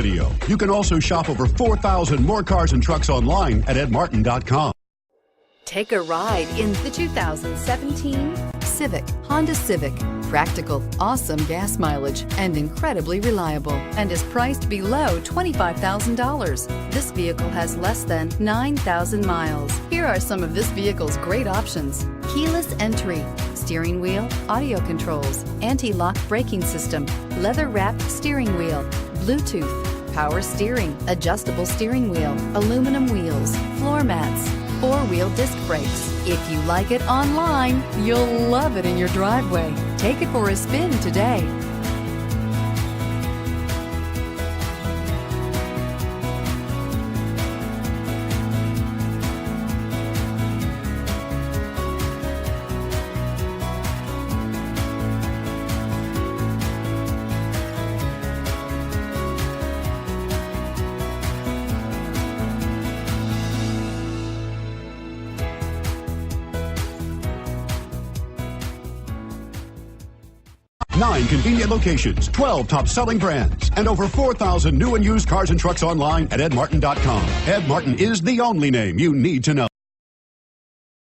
video. You can also shop over 4,000 more cars and trucks online at edmartin.com. Take a ride in the 2017 Civic, Honda Civic. Practical, awesome gas mileage, and incredibly reliable, and is priced below $25,000. This vehicle has less than 9,000 miles. Here are some of this vehicle's great options: keyless entry, steering wheel audio controls, anti-lock braking system, leather-wrapped steering wheel, Bluetooth, power steering, adjustable steering wheel, aluminum wheels, floor mats, four-wheel disc brakes. If you like it online, you'll love it in your driveway. Take it for a spin today. Nine convenient locations, 12 top-selling brands, and over 4,000 new and used cars and trucks online at edmartin.com. Ed Martin is the only name you need to know.